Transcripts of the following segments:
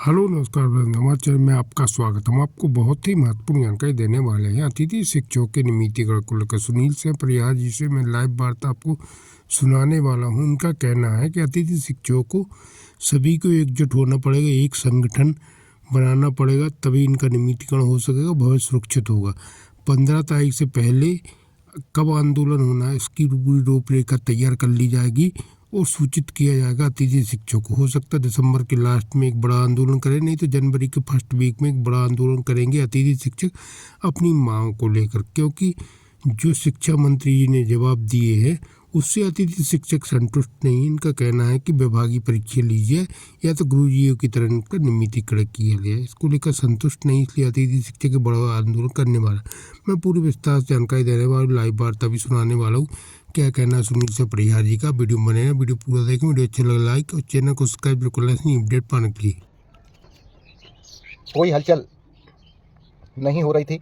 Hello नमस्कार हमारे channel में आपका स्वागत। हम आपको बहुत ही महत्वपूर्ण जानकारी देने वाले हैं अतिथि शिक्षकों के नियमितीकरण को लेकर। सुनील सिंह परिहार जी से मैं लाइव वार्ता आपको सुनाने वाला हूं। उनका कहना है कि अतिथि शिक्षकों को सभी को एकजुट होना पड़ेगा, एक संगठन बनाना पड़ेगा, तभी इनका नियमितीकरण हो सकेगा, भविष्य सुरक्षित होगा। 15 तारीख से पहले कब आंदोलन होना है इसकी पूरी रूपरेखा तैयार कर ली जाएगी और सूचित किया जाएगा अतिथि शिक्षक को। हो सकता है दिसंबर के लास्ट में एक बड़ा आंदोलन करें, नहीं तो जनवरी के फर्स्ट वीक में एक बड़ा आंदोलन करेंगे अतिथि शिक्षक अपनी मांग को लेकर, क्योंकि जो शिक्षा मंत्री जी ने जवाब दिए हैं उससे अतिथि शिक्षक संतुष्ट नहीं। इनका कहना है कि विभागीय परीक्षा लीजिए या तो गुरुजियों की तरह इनका नियमितीकरण किया गया। इसको लेकर संतुष्ट नहीं, इसलिए अतिथि शिक्षक बड़ा आंदोलन करने वाला। मैं पूरी विस्तार से जानकारी देने वाला, लाइव वार्ता भी सुनाने वाला हूँ। क्या कहना है सुनील सिंह परिहार जी का। वीडियो बनेगा, वीडियो पूरा देखें, वीडियो अच्छा लगे लाइक और चैनल को सब्सक्राइब बिल्कुल अपडेट पाने के लिए। कोई हलचल नहीं हो रही थी।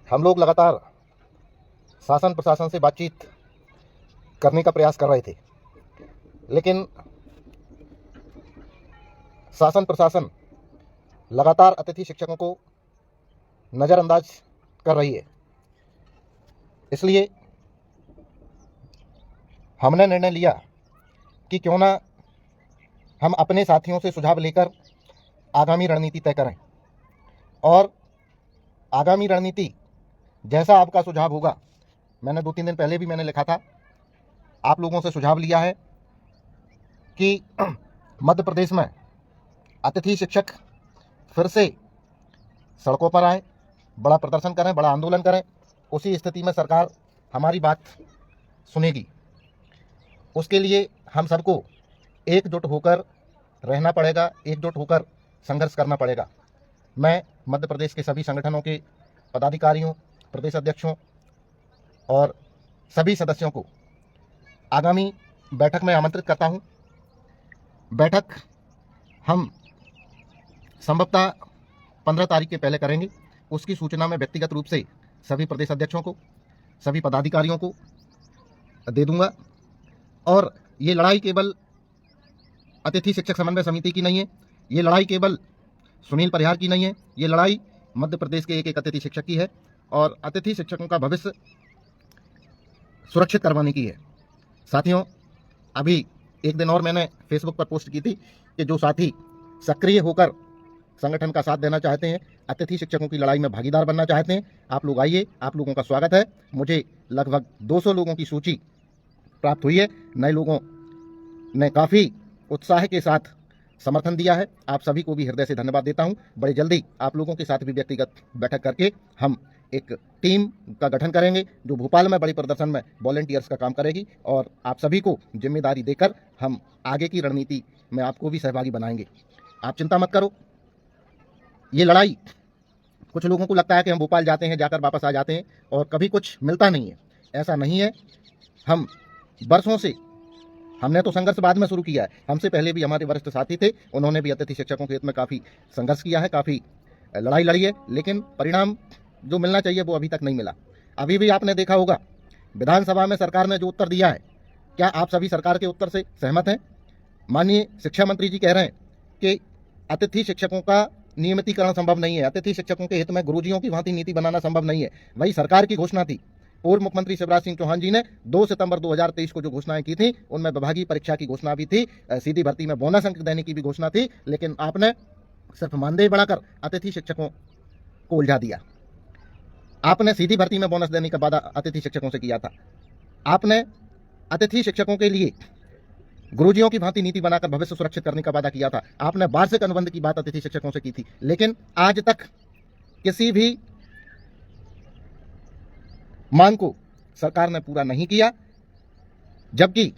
हम लोग लगातार शासन प्रशासन से बातचीत करने का प्रयास कर रहे थे, लेकिन शासन प्रशासन लगातार अतिथि शिक्षकों को नज़रअंदाज कर रही है। इसलिए हमने निर्णय लिया कि क्यों ना हम अपने साथियों से सुझाव लेकर आगामी रणनीति तय करें, और आगामी रणनीति जैसा आपका सुझाव होगा। मैंने 2-3 दिन पहले भी मैंने लिखा था, आप लोगों से सुझाव लिया है कि मध्य प्रदेश में अतिथि शिक्षक फिर से सड़कों पर आए, बड़ा प्रदर्शन करें, बड़ा आंदोलन करें। उसी स्थिति में सरकार हमारी बात सुनेगी। उसके लिए हम सबको एकजुट होकर रहना पड़ेगा, एकजुट होकर संघर्ष करना पड़ेगा। मैं मध्य प्रदेश के सभी संगठनों के पदाधिकारियों, प्रदेश अध्यक्षों और सभी सदस्यों को आगामी बैठक में आमंत्रित करता हूं। बैठक हम संभवतः 15 तारीख के पहले करेंगे। उसकी सूचना मैं व्यक्तिगत रूप से सभी प्रदेश अध्यक्षों को, सभी पदाधिकारियों को दे दूंगा। और ये लड़ाई केवल अतिथि शिक्षक समन्वय समिति की नहीं है, ये लड़ाई केवल सुनील परिहार की नहीं है, ये लड़ाई मध्य प्रदेश के एक एक अतिथि शिक्षक की है और अतिथि शिक्षकों का भविष्य सुरक्षित करवाने की है। साथियों, अभी एक दिन और मैंने फेसबुक पर पोस्ट की थी कि जो साथी सक्रिय होकर संगठन का साथ देना चाहते हैं, अतिथि शिक्षकों की लड़ाई में भागीदार बनना चाहते हैं, आप लोग आइए, आप लोगों का स्वागत है। मुझे लगभग 200 लोगों की सूची प्राप्त हुई है। नए लोगों ने काफ़ी उत्साह के साथ समर्थन दिया है। आप सभी को भी हृदय से धन्यवाद देता हूं। बड़े जल्दी आप लोगों के साथ भी व्यक्तिगत बैठक करके हम एक टीम का गठन करेंगे जो भोपाल में बड़ी प्रदर्शन में वॉलंटियर्स का काम करेगी, और आप सभी को जिम्मेदारी देकर हम आगे की रणनीति में आपको भी सहभागी बनाएंगे। आप चिंता मत करो। ये लड़ाई, कुछ लोगों को लगता है कि हम भोपाल जाते हैं, जाकर वापस आ जाते हैं और कभी कुछ मिलता नहीं है। ऐसा नहीं है। हम वर्षों से, हमने तो संघर्ष बाद में शुरू किया है, हमसे पहले भी हमारे वरिष्ठ साथी थे, उन्होंने भी अतिथि शिक्षकों के हित में काफ़ी संघर्ष किया है, काफ़ी लड़ाई लड़ी है, लेकिन परिणाम जो मिलना चाहिए वो अभी तक नहीं मिला। अभी भी आपने देखा होगा विधानसभा में सरकार ने जो उत्तर दिया है, क्या आप सभी सरकार के उत्तर से सहमत हैं? माननीय शिक्षा मंत्री जी कह रहे हैं कि अतिथि शिक्षकों का नियमितीकरण संभव नहीं है, अतिथि शिक्षकों के हित में गुरुजियों की भांति नीति बनाना संभव नहीं है। वही सरकार की घोषणा थी। पूर्व मुख्यमंत्री शिवराज सिंह चौहान जी ने 2 सितंबर 2023 को जो घोषणाएं की थी, उनमें विभागीय परीक्षा की घोषणा भी थी, सीधी भर्ती में बोनस अंक देने की भी घोषणा थी, लेकिन आपने सिर्फ मानदेय बढ़ाकर अतिथि शिक्षकों को उलझा दिया। आपने सीधी भर्ती में बोनस देने का वादा अतिथि शिक्षकों से किया था। आपने अतिथि शिक्षकों के लिए गुरुजियों की भांति नीति बनाकर भविष्य सुरक्षित करने का वादा किया था। आपने वार्षिक अनुबंध की बात अतिथि शिक्षकों से की थी, लेकिन आज तक किसी भी मांग को सरकार ने पूरा नहीं किया, जबकि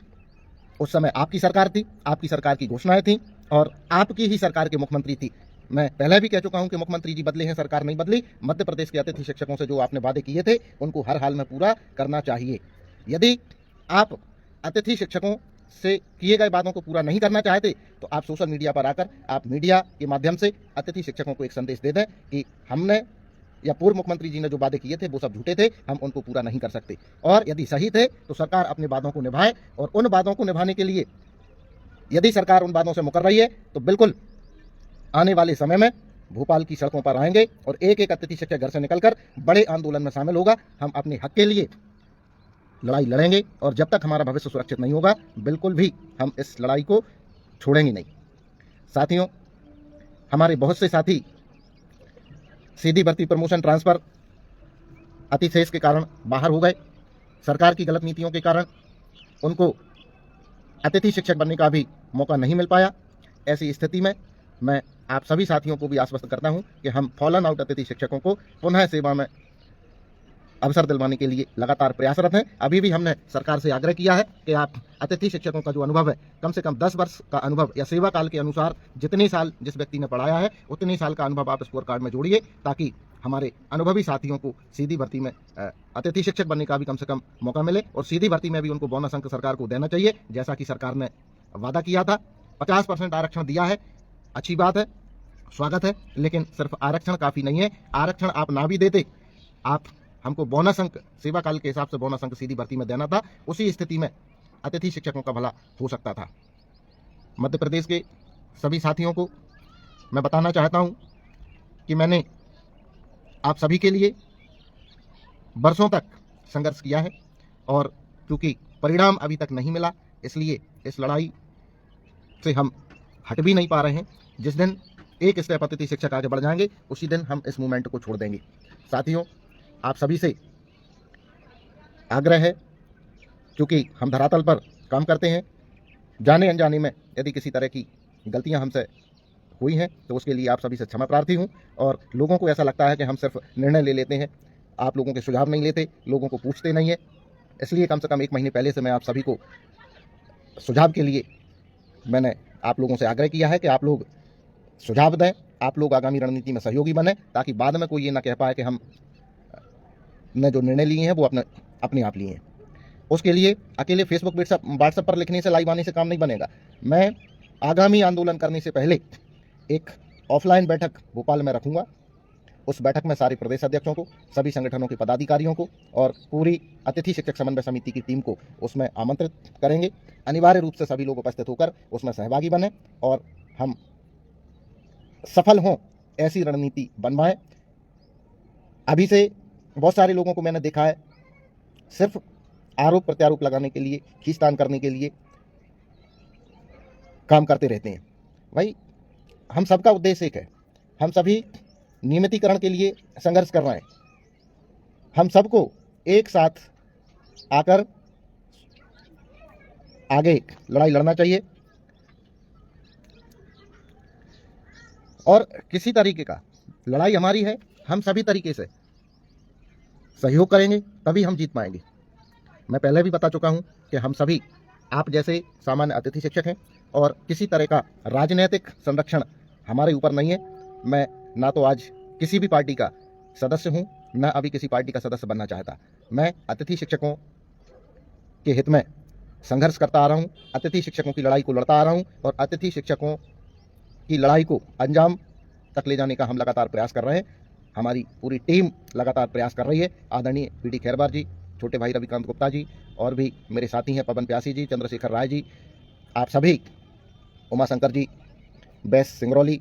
उस समय आपकी सरकार थी, आपकी सरकार की घोषणाएं थी और आपकी ही सरकार के मुख्यमंत्री थी। मैं पहले भी कह चुका हूं कि मुख्यमंत्री जी बदले हैं, सरकार नहीं बदली। मध्य प्रदेश के अतिथि शिक्षकों से जो आपने वादे किए थे उनको हर हाल में पूरा करना चाहिए। यदि आप अतिथि शिक्षकों से किए गए वादों को पूरा नहीं करना चाहते तो आप सोशल मीडिया पर आकर, आप मीडिया के माध्यम से अतिथि शिक्षकों को एक संदेश दे दें कि हमने या पूर्व मुख्यमंत्री जी ने जो वादे किए थे वो सब झूठे थे, हम उनको पूरा नहीं कर सकते। और यदि सही थे तो सरकार अपने वादों को निभाए, और उन वादों को निभाने के लिए यदि सरकार उन वादों से मुकर रही है तो बिल्कुल आने वाले समय में भोपाल की सड़कों पर आएंगे और एक एक अतिथि शिक्षक घर से निकलकर बड़े आंदोलन में शामिल होगा। हम अपने हक के लिए लड़ाई लड़ेंगे और जब तक हमारा भविष्य सुरक्षित नहीं होगा बिल्कुल भी हम इस लड़ाई को छोड़ेंगे नहीं। साथियों, हमारे बहुत से साथी सीधी भर्ती, प्रमोशन, ट्रांसफर, अतिशेष के कारण बाहर हो गए। सरकार की गलत नीतियों के कारण उनको अतिथि शिक्षक बनने का भी मौका नहीं मिल पाया। ऐसी स्थिति में मैं आप सभी साथियों को भी आश्वस्त करता हूं कि हम फॉलन आउट अतिथि शिक्षकों को पुनः सेवा में अवसर दिलवाने के लिए लगातार प्रयासरत हैं। अभी भी हमने सरकार से आग्रह किया है कि आप अतिथि शिक्षकों का जो अनुभव है, कम से कम 10 वर्ष का अनुभव या सेवा काल के अनुसार जितने साल जिस व्यक्ति ने पढ़ाया है उतने साल का अनुभव आप स्कोर कार्ड में जोड़िए, ताकि हमारे अनुभवी साथियों को सीधी भर्ती में अतिथि शिक्षक बनने का भी कम से कम मौका मिले और सीधी भर्ती में भी उनको बोनस अंक सरकार को देना चाहिए, जैसा कि सरकार ने वादा किया था। 50% आरक्षण दिया है, अच्छी बात है, स्वागत है, लेकिन सिर्फ आरक्षण काफ़ी नहीं है। आरक्षण आप ना भी देते, आप हमको बोनस अंक सेवा काल के हिसाब से बोनस अंक सीधी भर्ती में देना था, उसी स्थिति में अतिथि शिक्षकों का भला हो सकता था। मध्य प्रदेश के सभी साथियों को मैं बताना चाहता हूं कि मैंने आप सभी के लिए बरसों तक संघर्ष किया है और क्योंकि परिणाम अभी तक नहीं मिला, इसलिए इस लड़ाई से हम हट भी नहीं पा रहे हैं। जिस दिन एक स्टेप अतिथि शिक्षक आगे बढ़ जाएंगे उसी दिन हम इस मूवमेंट को छोड़ देंगे। साथियों, आप सभी से आग्रह है, क्योंकि हम धरातल पर काम करते हैं, जाने अनजाने में यदि किसी तरह की गलतियां हमसे हुई हैं तो उसके लिए आप सभी से क्षमा प्रार्थी हूं। और लोगों को ऐसा लगता है कि हम सिर्फ निर्णय ले लेते हैं, आप लोगों के सुझाव नहीं लेते, लोगों को पूछते नहीं है, इसलिए कम से कम 1 महीने पहले से मैं आप सभी को सुझाव के लिए मैंने आप लोगों से आग्रह किया है कि आप लोग सुझाव दें, आप लोग आगामी रणनीति में सहयोगी बने, ताकि बाद में कोई ये ना कह पाए कि हम ने जो निर्णय लिए हैं वो अपने आप लिए हैं। उसके लिए अकेले फेसबुक, व्हाट्सएप पर लिखने से, लाइव आने से काम नहीं बनेगा। मैं आगामी आंदोलन करने से पहले एक ऑफलाइन बैठक भोपाल में रखूंगा। उस बैठक में सारे प्रदेश अध्यक्षों को, सभी संगठनों के पदाधिकारियों को और पूरी अतिथि शिक्षक समन्वय समिति की टीम को उसमें आमंत्रित करेंगे। अनिवार्य रूप से सभी लोग उपस्थित होकर उसमें सहभागी बने और हम सफल हों, ऐसी रणनीति बनवाएं। अभी से बहुत सारे लोगों को मैंने देखा है सिर्फ आरोप प्रत्यारोप लगाने के लिए, खींचतान करने के लिए काम करते रहते हैं। भाई, हम सबका उद्देश्य एक है, हम सभी नियमितीकरण के लिए संघर्ष कर रहे हैं। हम सबको एक साथ आकर आगे लड़ाई लड़ना चाहिए और किसी तरीके का लड़ाई हमारी है, हम सभी तरीके से सहयोग करेंगे तभी हम जीत पाएंगे। मैं पहले भी बता चुका हूं कि हम सभी आप जैसे सामान्य अतिथि शिक्षक हैं और किसी तरह का राजनीतिक संरक्षण हमारे ऊपर नहीं है। मैं ना तो आज किसी भी पार्टी का सदस्य हूं, ना अभी किसी पार्टी का सदस्य बनना चाहता। मैं अतिथि शिक्षकों के हित में संघर्ष करता आ रहा हूं, अतिथि शिक्षकों की लड़ाई को लड़ता आ रहा हूं और अतिथि शिक्षकों की लड़ाई को अंजाम तक ले जाने का हम लगातार प्रयास कर रहे हैं। हमारी पूरी टीम लगातार प्रयास कर रही है। आदरणीय पीडी खैरबार जी, छोटे भाई रविकांत गुप्ता जी और भी मेरे साथी हैं, पवन प्यासी जी, चंद्रशेखर राय जी, आप सभी, उमाशंकर जी, बैस सिंगरौली,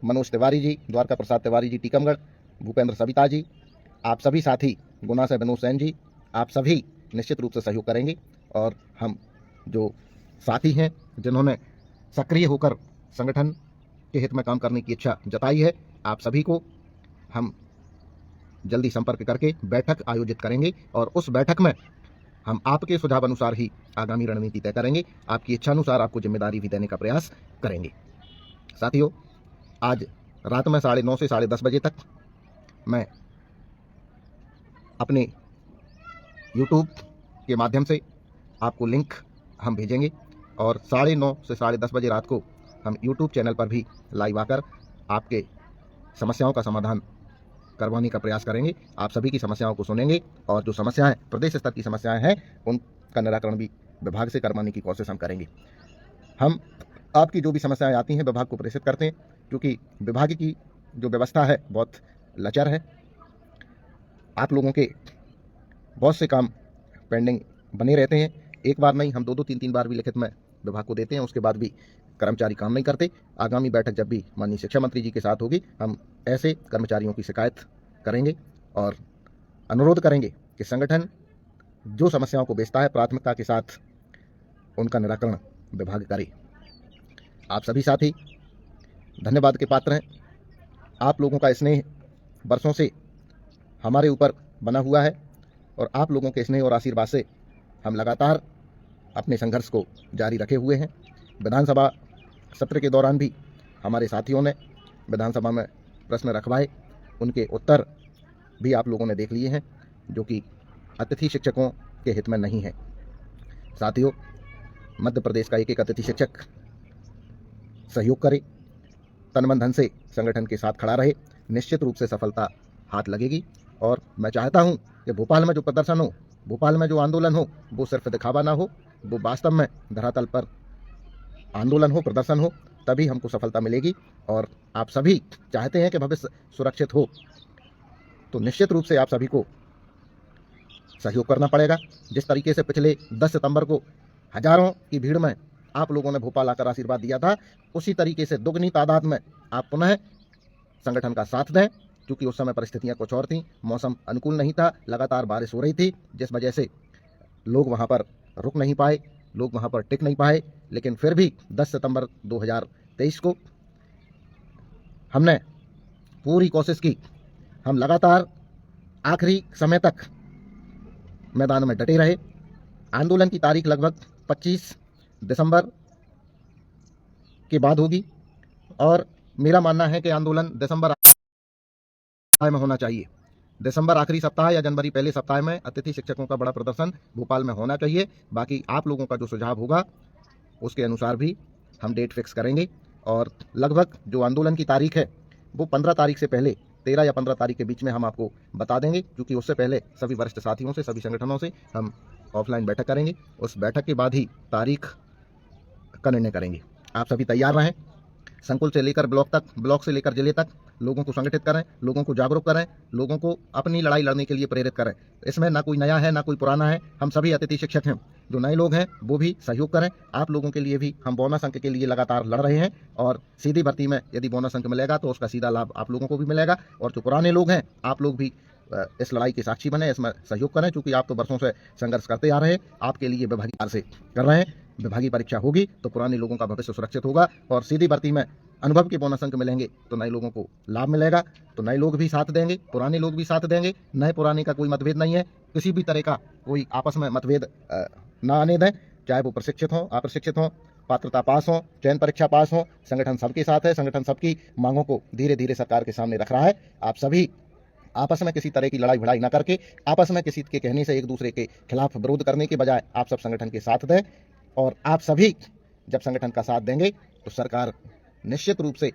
मनोज तिवारी जी, द्वारका प्रसाद तिवारी जी टीकमगढ़, भूपेंद्र सविता जी, आप सभी साथी, गुना से विनोद सेन जी, आप सभी निश्चित रूप से सहयोग करेंगे और हम जो साथी हैं जिन्होंने सक्रिय होकर संगठन के हित में काम करने की इच्छा जताई है, आप सभी को हम जल्दी संपर्क करके बैठक आयोजित करेंगे और उस बैठक में हम आपके सुझाव अनुसार ही आगामी रणनीति तय करेंगे। आपकी इच्छा अनुसार आपको जिम्मेदारी भी देने का प्रयास करेंगे। साथियों, आज रात में 9:30 से 10:30 बजे तक मैं अपने YouTube के माध्यम से आपको लिंक हम भेजेंगे और 9:30 से 10:30 बजे रात को हम YouTube चैनल पर भी लाइव आकर आपके समस्याओं का समाधान करवाने का प्रयास करेंगे। आप सभी की समस्याओं को सुनेंगे और जो समस्याएं प्रदेश स्तर की समस्याएं हैं उनका निराकरण भी विभाग से करवाने की कोशिश हम करेंगे। हम आपकी जो भी समस्याएं आती हैं विभाग को प्रेषित करते हैं, क्योंकि विभाग की जो व्यवस्था है बहुत लचर है। आप लोगों के बहुत से काम पेंडिंग बने रहते हैं। एक बार नहीं, हम 2-2, 3-3 बार भी लिखित में विभाग को देते हैं, उसके बाद भी कर्मचारी काम नहीं करते। आगामी बैठक जब भी माननीय शिक्षा मंत्री जी के साथ होगी, हम ऐसे कर्मचारियों की शिकायत करेंगे और अनुरोध करेंगे कि संगठन जो समस्याओं को बेचता है प्राथमिकता के साथ उनका निराकरण विभाग करे। आप सभी साथी धन्यवाद के पात्र हैं। आप लोगों का स्नेह वर्षों से हमारे ऊपर बना हुआ है और आप लोगों के स्नेह और आशीर्वाद से हम लगातार अपने संघर्ष को जारी रखे हुए हैं। विधानसभा सत्र के दौरान भी हमारे साथियों ने विधानसभा में प्रश्न रखवाए, उनके उत्तर भी आप लोगों ने देख लिए हैं, जो कि अतिथि शिक्षकों के हित में नहीं है। साथियों, मध्य प्रदेश का एक एक अतिथि शिक्षक सहयोग करे, तन मन धन से संगठन के साथ खड़ा रहे, निश्चित रूप से सफलता हाथ लगेगी। और मैं चाहता हूं कि भोपाल में जो प्रदर्शन हो, भोपाल में जो आंदोलन हो, वो सिर्फ दिखावा ना हो, वो वास्तव में धरातल पर आंदोलन हो, प्रदर्शन हो, तभी हमको सफलता मिलेगी। और आप सभी चाहते हैं कि भविष्य सुरक्षित हो, तो निश्चित रूप से आप सभी को सहयोग करना पड़ेगा। जिस तरीके से पिछले 10 सितंबर को हजारों की भीड़ में आप लोगों ने भोपाल आकर आशीर्वाद दिया था, उसी तरीके से दुगनी तादाद में आप पुनः संगठन का साथ दें, क्योंकि उस समय परिस्थितियां कुछ और थीं, मौसम अनुकूल नहीं था, लगातार बारिश हो रही थी, जिस वजह से लोग वहां पर रुक नहीं पाए, लोग वहां पर टिक नहीं पाए। लेकिन फिर भी 10 सितंबर 2023 को हमने पूरी कोशिश की, हम लगातार आखिरी समय तक मैदान में डटे रहे। आंदोलन की तारीख लगभग 25 दिसंबर के बाद होगी और मेरा मानना है कि आंदोलन दिसंबर में होना चाहिए। दिसंबर आखिरी सप्ताह या जनवरी पहले सप्ताह में अतिथि शिक्षकों का बड़ा प्रदर्शन भोपाल में होना चाहिए। बाकी आप लोगों का जो सुझाव होगा उसके अनुसार भी हम डेट फिक्स करेंगे और लगभग जो आंदोलन की तारीख है वो 15 तारीख से पहले 13 या 15 तारीख के बीच में हम आपको बता देंगे, क्योंकि उससे पहले सभी वरिष्ठ साथियों से, सभी संगठनों से हम ऑफलाइन बैठक करेंगे। उस बैठक के बाद ही तारीख का निर्णय करेंगे। आप सभी तैयार रहें। संकुल से लेकर ब्लॉक तक, ब्लॉक से लेकर जिले तक लोगों को संगठित करें, लोगों को जागरूक करें, लोगों को अपनी लड़ाई लड़ने के लिए प्रेरित करें। इसमें ना कोई नया है ना कोई पुराना है, हम सभी अतिथि शिक्षक हैं। जो नए लोग हैं वो भी सहयोग करें। आप लोगों के लिए भी हम बोनस अंक के लिए लगातार लड़ रहे हैं और सीधी भर्ती में यदि बोनस अंक मिलेगा तो उसका सीधा लाभ आप लोगों को भी मिलेगा। और जो पुराने लोग हैं आप लोग भी इस लड़ाई के साक्षी बने, इसमें सहयोग करें, क्योंकि आप तो वर्षों से संघर्ष करते आ रहे हैं। आपके लिए विभागीय से कर रहे हैं। विभागीय परीक्षा होगी तो पुराने लोगों का भविष्य सुरक्षित होगा और सीधी भर्ती में अनुभव के बोनस अंक मिलेंगे तो नए लोगों को लाभ मिलेगा। तो नए लोग भी साथ देंगे, पुराने लोग भी साथ देंगे। नए पुराने का कोई मतभेद नहीं है, किसी भी तरह का कोई आपस में मतभेद ना आने दें, चाहे वो प्रशिक्षित हों, अप्रशिक्षित हों, पात्रता पास हो, चयन परीक्षा पास हो। संगठन सबके साथ है, संगठन सबकी मांगों को धीरे धीरे सरकार के सामने रख रहा है। आप सभी आपस में किसी तरह की लड़ाई भिड़ाई ना करके, आपस में किसी के कहने से एक दूसरे के खिलाफ विरोध करने के बजाय आप सब संगठन के साथ दें। और आप सभी जब संगठन का साथ देंगे तो सरकार निश्चित रूप से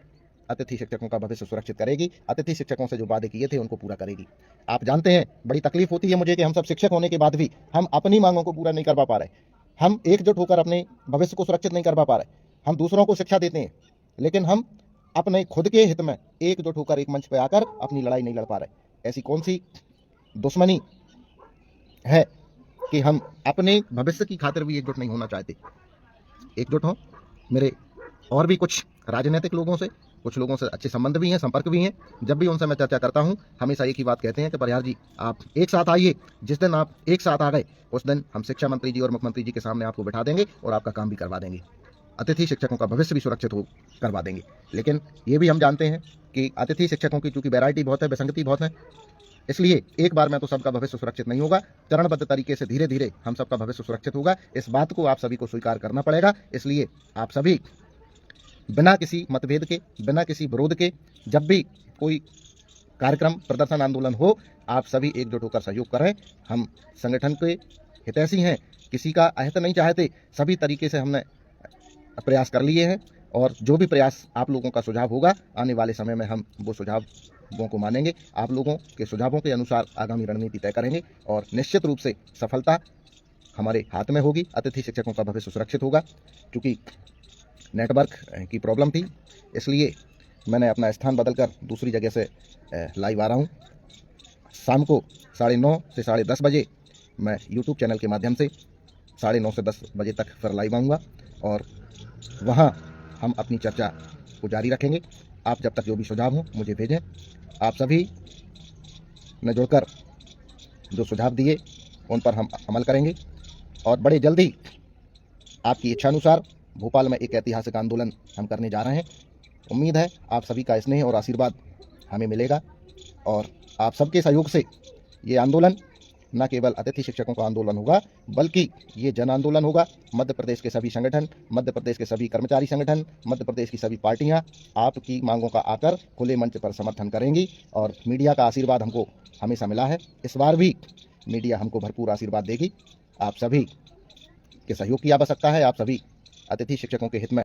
अतिथि शिक्षकों का भविष्य सुरक्षित करेगी। अतिथि शिक्षकों से जो वादे किए थे उनको पूरा करेगी। आप जानते हैं बड़ी तकलीफ होती है मुझे कि हम सब शिक्षक होने के बाद भी हम अपनी मांगों को पूरा नहीं कर पा रहे। हम एकजुट होकर अपने भविष्य को सुरक्षित नहीं कर पा रहे। हम दूसरों को शिक्षा देते हैं, लेकिन हम अपने खुद के हित में एकजुट होकर एक मंच पर आकर अपनी लड़ाई नहीं लड़ पा रहे। ऐसी कौन सी दुश्मनी है कि हम अपने भविष्य की खातिर भी एकजुट नहीं होना चाहते? एकजुट हो। मेरे और भी कुछ राजनीतिक लोगों से, कुछ लोगों से अच्छे संबंध भी हैं, संपर्क भी हैं। जब भी उनसे मैं चर्चा करता हूं, हमेशा एक ही बात कहते हैं कि परिहार जी आप एक साथ आइए। जिस दिन आप एक साथ आ गए उस दिन हम शिक्षा मंत्री जी और मुख्यमंत्री जी के सामने आपको बिठा देंगे और आपका काम भी करवा देंगे। अतिथि शिक्षकों का भविष्य भी सुरक्षित हो करवा देंगे। लेकिन ये भी हम जानते हैं कि अतिथि शिक्षकों की चूंकि वैरायटी बहुत है, विसंगति बहुत है, इसलिए एक बार में तो सबका भविष्य सुरक्षित नहीं होगा। चरणबद्ध तरीके से धीरे धीरे हम सबका भविष्य सुरक्षित होगा। इस बात को आप सभी को स्वीकार करना पड़ेगा। इसलिए आप सभी बिना किसी मतभेद के, बिना किसी विरोध के, जब भी कोई कार्यक्रम, प्रदर्शन, आंदोलन हो, आप सभी एकजुट होकर सहयोग करें। हम संगठन के हितैषी हैं, किसी का अहित नहीं चाहते। सभी तरीके से हमने प्रयास कर लिए हैं और जो भी प्रयास आप लोगों का सुझाव होगा आने वाले समय में हम वो सुझावों को मानेंगे। आप लोगों के सुझावों के अनुसार आगामी रणनीति तय करेंगे और निश्चित रूप से सफलता हमारे हाथ में होगी। अतिथि शिक्षकों का भविष्य सुरक्षित होगा। क्योंकि नेटवर्क की प्रॉब्लम थी, इसलिए मैंने अपना स्थान बदलकर दूसरी जगह से लाइव आ रहा हूँ। शाम को 9:30 से 10:30 बजे मैं यूट्यूब चैनल के माध्यम से 9:30 से 10 बजे तक फिर लाइव आऊँगा और वहाँ हम अपनी चर्चा को जारी रखेंगे। आप जब तक जो भी सुझाव हों मुझे भेजें। आप सभी ने जुड़कर जो सुझाव दिए उन पर हम अमल करेंगे और बड़े जल्दी आपकी इच्छानुसार भोपाल में एक ऐतिहासिक आंदोलन हम करने जा रहे हैं। उम्मीद है आप सभी का स्नेह और आशीर्वाद हमें मिलेगा और आप सबके सहयोग से ये आंदोलन न केवल अतिथि शिक्षकों का आंदोलन होगा बल्कि ये जन आंदोलन होगा। मध्य प्रदेश के सभी संगठन, मध्य प्रदेश के सभी कर्मचारी संगठन, मध्य प्रदेश की सभी पार्टियां आपकी मांगों का आकर खुले मंच पर समर्थन करेंगी और मीडिया का आशीर्वाद हमको हमेशा मिला है। इस बार भी मीडिया हमको भरपूर आशीर्वाद देगी। आप सभी के सहयोग की आवश्यकता है। आप सभी अतिथि शिक्षकों के हित में